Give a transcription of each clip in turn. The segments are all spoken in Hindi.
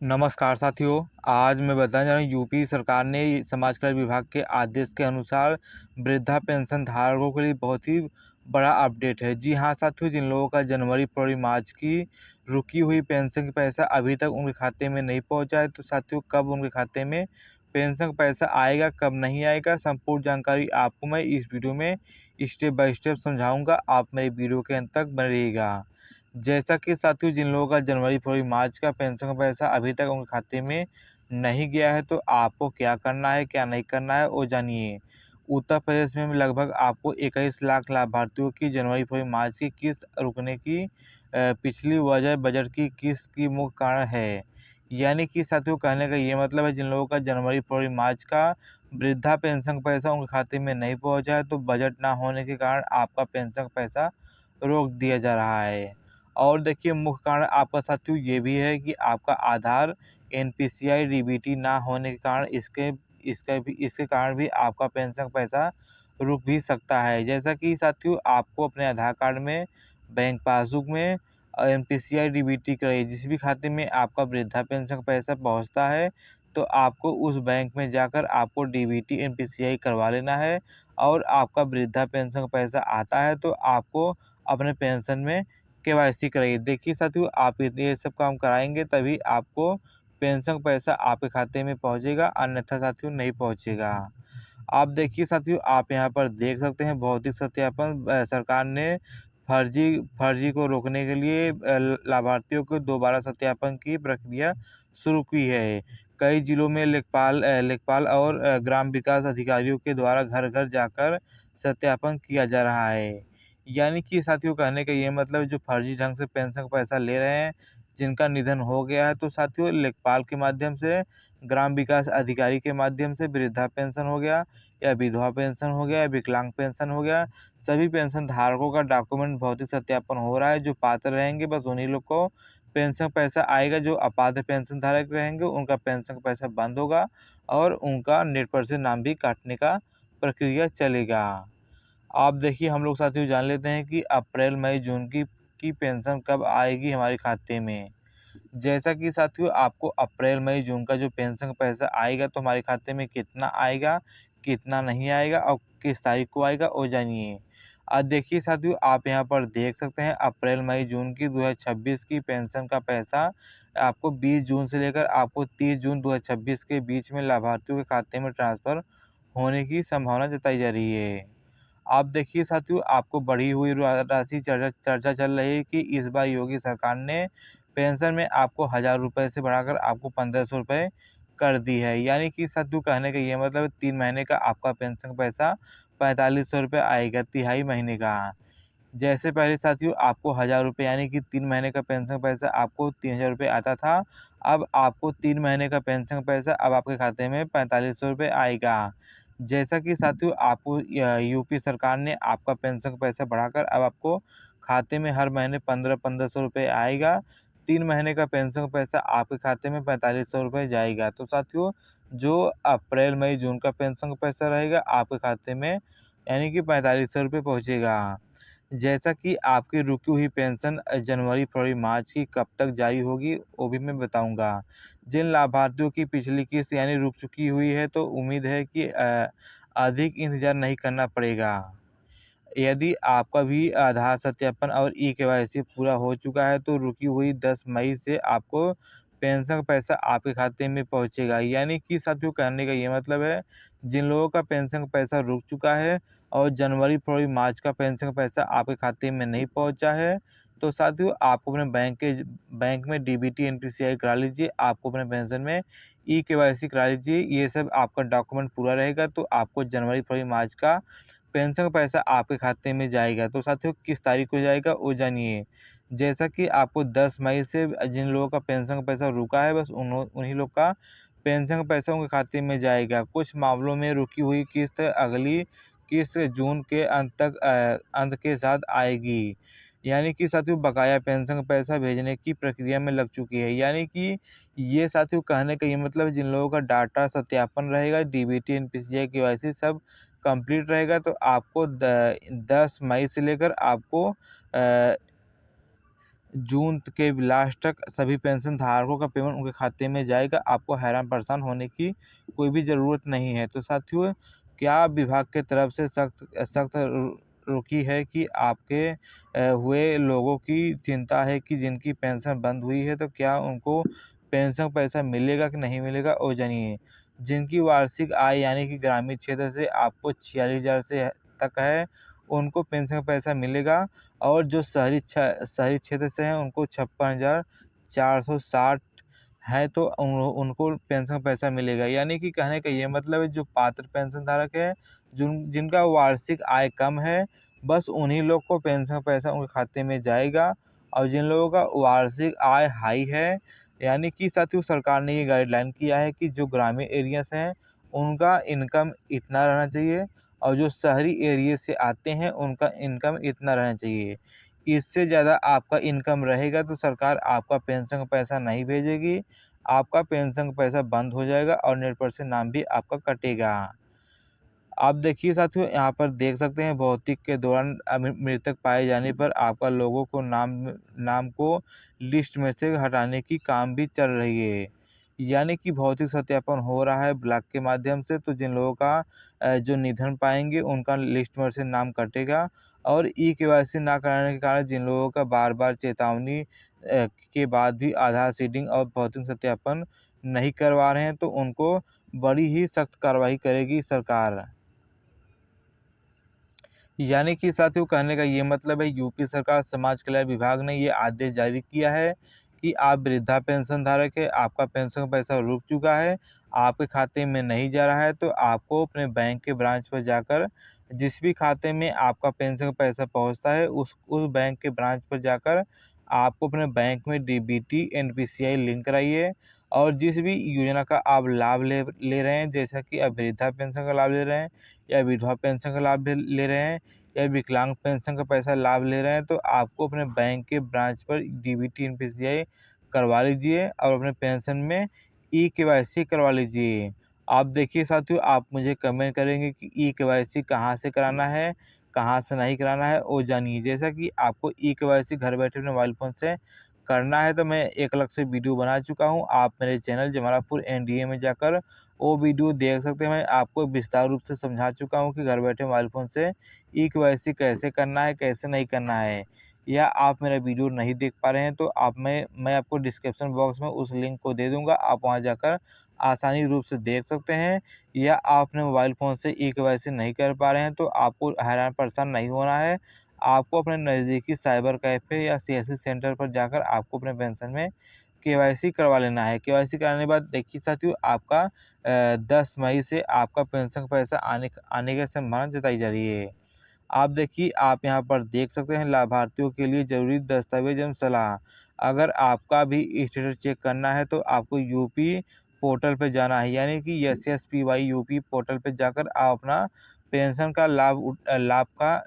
नमस्कार साथियों। आज मैं बताने जा रहा हूँ यूपी सरकार ने समाज कल्याण विभाग के आदेश के अनुसार वृद्धा पेंशन धारकों के लिए बहुत ही बड़ा अपडेट है। जी हाँ साथियों, जिन लोगों का जनवरी फरवरी मार्च की रुकी हुई पेंशन का पैसा अभी तक उनके खाते में नहीं पहुँचा है, तो साथियों कब उनके खाते में पेंशन का पैसा आएगा, कब नहीं आएगा, संपूर्ण जानकारी आपको मैं इस वीडियो में स्टेप बाय स्टेप समझाऊंगा। आप मेरी वीडियो के अंत तक बने रहिएगा। जैसा कि साथियों, जिन लोगों का जनवरी फरवरी मार्च का पेंशन का पैसा अभी तक उनके खाते में नहीं गया है, तो आपको क्या करना है क्या नहीं करना है वो जानिए। उत्तर प्रदेश में लगभग आपको 21 लाख लाभार्थियों की जनवरी फरवरी मार्च की किस्त रुकने की पिछली वजह बजट की किस्त की मुख्य कारण है। यानी कि साथियों, कहने का ये मतलब है, जिन लोगों का जनवरी फरवरी मार्च का वृद्धा पेंशन का पैसा उनके खाते में नहीं पहुंचा है, तो बजट ना होने के कारण आपका पेंशन का पैसा रोक दिया जा रहा है। और देखिए, मुख्य कारण आपका साथियों ये भी है कि आपका आधार एनपीसीआई डीबीटी ना होने के कारण इसके कारण भी आपका पेंशन का पैसा रुक भी सकता है। जैसा कि साथियों, आपको अपने आधार कार्ड में, बैंक पासबुक में एनपीसीआई डीबीटी कराइए। जिस भी खाते में आपका वृद्धा पेंशन का पैसा पहुंचता है, तो आपको उस बैंक में जाकर आपको डीबीटी एनपीसीआई करवा लेना है। और आपका वृद्धा पेंशन का पैसा आता है, तो आपको अपने पेंशन में केवाईसी कराइए। देखिए साथियों, आप ये सब काम कराएंगे तभी आपको पेंशन का पैसा आपके खाते में पहुंचेगा, अन्यथा साथियों नहीं पहुंचेगा। आप देखिए साथियों, आप यहाँ पर देख सकते हैं, भौतिक सत्यापन सरकार ने फर्जी फर्जी को रोकने के लिए लाभार्थियों को दोबारा सत्यापन की प्रक्रिया शुरू की है। कई जिलों में लेखपाल और ग्राम विकास अधिकारियों के द्वारा घर घर जाकर सत्यापन किया जा रहा है। यानी कि साथियों, कहने का ये मतलब, जो फर्जी ढंग से पेंशन का पैसा ले रहे हैं, जिनका निधन हो गया है, तो साथियों लेखपाल के माध्यम से, ग्राम विकास अधिकारी के माध्यम से वृद्धा पेंशन हो गया, या विधवा पेंशन हो गया, या विकलांग पेंशन हो गया, सभी पेंशन धारकों का डॉक्यूमेंट भौतिक सत्यापन हो रहा है। जो पात्र रहेंगे बस उन्हीं लोग को पेंशन पैसा आएगा। जो अपात्र पेंशन धारक रहेंगे उनका पेंशन का पैसा बंद होगा और उनका नेट पर से नाम भी काटने का प्रक्रिया चलेगा। आप देखिए, हम लोग साथियों जान लेते हैं कि अप्रैल मई जून की पेंशन कब आएगी हमारे खाते में। जैसा कि साथियों, आपको अप्रैल मई जून का जो पेंशन का पैसा आएगा, तो हमारे खाते में कितना आएगा, कितना नहीं आएगा और किस तारीख को आएगा वो जानिए। देखिए साथियों, आप यहाँ पर देख सकते हैं, अप्रैल मई जून की 2026 की पेंशन का पैसा आपको 20 जून से लेकर आपको 30 जून 2026 के बीच में लाभार्थियों के खाते में ट्रांसफ़र होने की संभावना जताई जा रही है। आप देखिए साथियों, आपको बढ़ी हुई राशि चर्चा चल रही है कि इस बार योगी सरकार ने पेंशन में आपको 1000 रुपये से बढ़ाकर आपको 1500 रुपये कर दी है। यानी कि साथियों, कहने का ये मतलब 3 महीने का आपका पेंशन का पैसा 4500 रुपये आएगा, तिहाई महीने का। जैसे पहले साथियों आपको 1000 रुपये यानी कि 3 महीने का पेंशन पैसा आपको 3000 रुपये आता था। अब आपको 3 महीने का पेंशन पैसा अब आपके खाते में 4500 रुपये आएगा। जैसा कि साथियों, आपको यूपी सरकार ने आपका पेंशन का पैसा बढ़ाकर अब आपको खाते में हर महीने 1500 रुपये आएगा। 3 महीने का पेंशन का पैसा आपके खाते में 4500 रुपये जाएगा। तो साथियों, जो अप्रैल मई जून का पेंशन का पैसा रहेगा आपके खाते में, यानी कि 4500 रुपये पहुँचेगा। जैसा कि आपकी रुकी हुई पेंशन जनवरी फरवरी मार्च की कब तक जारी होगी वो भी मैं बताऊंगा। जिन लाभार्थियों की पिछली किस्त यानी रुक चुकी हुई है, तो उम्मीद है कि अधिक इंतजार नहीं करना पड़ेगा। यदि आपका भी आधार सत्यापन और ई-केवाईसी पूरा हो चुका है, तो रुकी हुई 10 मई से आपको पेंशन का पैसा आपके खाते में पहुंचेगा। यानी कि साथियों, कहने का ये मतलब है, जिन लोगों का पेंशन का पैसा रुक चुका है और जनवरी फरवरी मार्च का पेंशन का पैसा आपके खाते में नहीं पहुंचा है, तो साथियों आपको अपने बैंक में डीबीटी एनपीसीआई करा लीजिए, आपको अपने पेंशन में ई-केवाईसी करा लीजिए। ये सब आपका डॉक्यूमेंट पूरा रहेगा, तो आपको जनवरी फरवरी मार्च का पेंशन का पैसा आपके खाते में जाएगा। तो साथियों, किस तारीख को जाएगा वो जानिए। जैसा कि आपको 10 मई से जिन लोगों का पेंशन का पैसा रुका है, बस उन्हीं लोग का पेंशन का पैसा उनके खाते में जाएगा। कुछ मामलों में रुकी हुई किस्त अगली किस्त जून के अंत के साथ आएगी। यानी कि साथियों, बकाया पेंशन का पैसा भेजने की प्रक्रिया में लग चुकी है। यानी कि ये साथियों, कहने का ये मतलब, जिन लोगों का डाटा सत्यापन रहेगा, डीबीटी एनपीसीआई केवाईसी सब कंप्लीट रहेगा, तो आपको 10 मई से लेकर आपको जून के लास्ट तक सभी पेंशन धारकों का पेमेंट उनके खाते में जाएगा। आपको हैरान परेशान होने की कोई भी ज़रूरत नहीं है। तो साथियों, क्या विभाग के तरफ से सख्त रुखी है कि आपके हुए लोगों की चिंता है कि जिनकी पेंशन बंद हुई है तो क्या उनको पेंशन पैसा मिलेगा कि नहीं मिलेगा। और जानिए, जिनकी वार्षिक आय यानी कि ग्रामीण क्षेत्र से आपको 46,000 से तक है, उनको पेंशन पैसा मिलेगा। और जो शहरी क्षेत्र से हैं उनको 56,460 है, तो उनको पेंशन पैसा मिलेगा। यानी कि कहने का ये मतलब है, जो पात्र पेंशन धारक है, जिनका वार्षिक आय कम है, बस उन्हीं लोग को पेंशन पैसा उनके खाते में जाएगा। और जिन लोगों का वार्षिक आय हाई है, यानी कि साथियों सरकार ने ये गाइडलाइन किया है कि जो ग्रामीण एरिया से हैं उनका इनकम इतना रहना चाहिए, और जो शहरी एरिया से आते हैं उनका इनकम इतना रहना चाहिए। इससे ज़्यादा आपका इनकम रहेगा तो सरकार आपका पेंशन का पैसा नहीं भेजेगी, आपका पेंशन का पैसा बंद हो जाएगा और नेट पर से नाम भी आपका कटेगा। आप देखिए साथियों, यहाँ पर देख सकते हैं, भौतिक के दौरान मृतक पाए जाने पर आपका लोगों को नाम को लिस्ट में से हटाने की काम भी चल रही है। यानी कि भौतिक सत्यापन हो रहा है ब्लॉक के माध्यम से। तो जिन लोगों का जो निधन पाएंगे उनका लिस्ट में से नाम कटेगा। और ई-केवाईसी ना कराने के कारण जिन लोगों का बार-बार चेतावनी के बाद भी आधार सीडिंग और भौतिक सत्यापन नहीं करवा रहे हैं, तो उनको बड़ी ही सख्त कार्रवाई करेगी सरकार। यानी कि साथियों, कहने का ये मतलब है, यूपी सरकार समाज कल्याण विभाग ने ये आदेश जारी किया है कि आप वृद्धा पेंशन धारक है, आपका पेंशन का पैसा रुक चुका है, आपके खाते में नहीं जा रहा है, तो आपको अपने बैंक के ब्रांच पर जाकर, जिस भी खाते में आपका पेंशन का पैसा पहुंचता है, उस बैंक के ब्रांच पर जाकर आपको अपने बैंक में डीबीटी एनपीसीआई लिंक कराइए। और जिस भी योजना का आप लाभ ले रहे हैं, जैसा कि आप वृद्धा पेंशन का लाभ ले रहे हैं, या विधवा पेंशन का लाभ ले रहे हैं, या विकलांग पेंशन का पैसा लाभ ले रहे हैं, तो आपको अपने बैंक के ब्रांच पर डीबीटी एनपीसीआई करवा लीजिए और अपने पेंशन में ई-केवाईसी करवा लीजिए। आप देखिए साथियों, आप मुझे कमेंट करेंगे कि ई-केवाईसी कहाँ से कराना है, कहाँ से नहीं कराना है। और जानिए, जैसा कि आपको ई-केवाईसी घर बैठे अपने मोबाइल फ़ोन से करना है, तो मैं एक अलग से वीडियो बना चुका हूँ। आप मेरे चैनल जमालपुर एनडीए में जाकर वो वीडियो देख सकते हैं। मैं आपको विस्तार रूप से समझा चुका हूँ कि घर बैठे मोबाइल फ़ोन से ई-केवाईसी कैसे करना है, कैसे नहीं करना है। या आप मेरा वीडियो नहीं देख पा रहे हैं, तो मैं आपको डिस्क्रिप्शन बॉक्स में उस लिंक को दे दूँगा, आप वहाँ जाकर आसानी रूप से देख सकते हैं। या आप अपने मोबाइल फ़ोन से ई-केवाईसी नहीं कर पा रहे हैं, तो आपको हैरान परेशान नहीं होना है। आपको अपने नज़दीकी साइबर कैफ़े या सीएससी सेंटर पर जाकर आपको अपने पेंशन में केवाईसी करवा लेना है। केवाईसी कराने के बाद देखिए साथियों, आपका 10 मई से आपका पेंशन का पैसा आने की संभावना जताई जा रही है। आप देखिए, आप यहाँ पर देख सकते हैं, लाभार्थियों के लिए ज़रूरी दस्तावेज एवं सलाह। अगर आपका भी स्टेटस चेक करना है, तो आपको यूपी पोर्टल पे जाना है, यानी कि SSPY यूपी पोर्टल पे जाकर आप अपना पेंशन का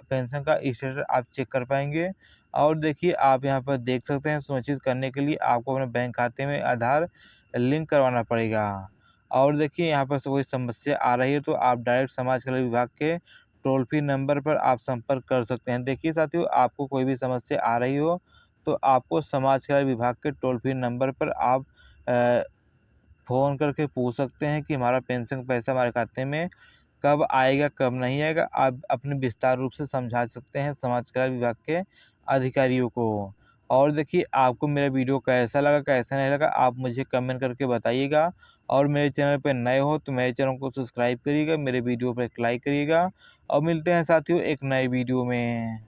पेंशन का स्टेटस आप चेक कर पाएंगे। और देखिए, आप यहाँ पर देख सकते हैं, सुनिश्चित करने के लिए आपको अपने बैंक खाते में आधार लिंक करवाना पड़ेगा। और देखिए, यहाँ पर कोई समस्या आ रही है, तो आप डायरेक्ट समाज कल्याण विभाग के टोल फ्री नंबर पर आप संपर्क कर सकते हैं। देखिए साथियों, आपको कोई भी समस्या आ रही हो, तो आपको समाज कल्याण विभाग के टोल फ्री नंबर पर आप फ़ोन करके पूछ सकते हैं कि हमारा पेंशन का पैसा हमारे खाते में कब आएगा, कब नहीं आएगा। आप अपने विस्तार रूप से समझा सकते हैं समाज कल्याण विभाग के अधिकारियों को। और देखिए, आपको मेरा वीडियो कैसा लगा, कैसा नहीं लगा, आप मुझे कमेंट करके बताइएगा। और मेरे चैनल पे नए हो तो मेरे चैनल को सब्सक्राइब करिएगा, मेरे वीडियो पर एक लाइक करिएगा। और मिलते हैं साथियों एक नए वीडियो में।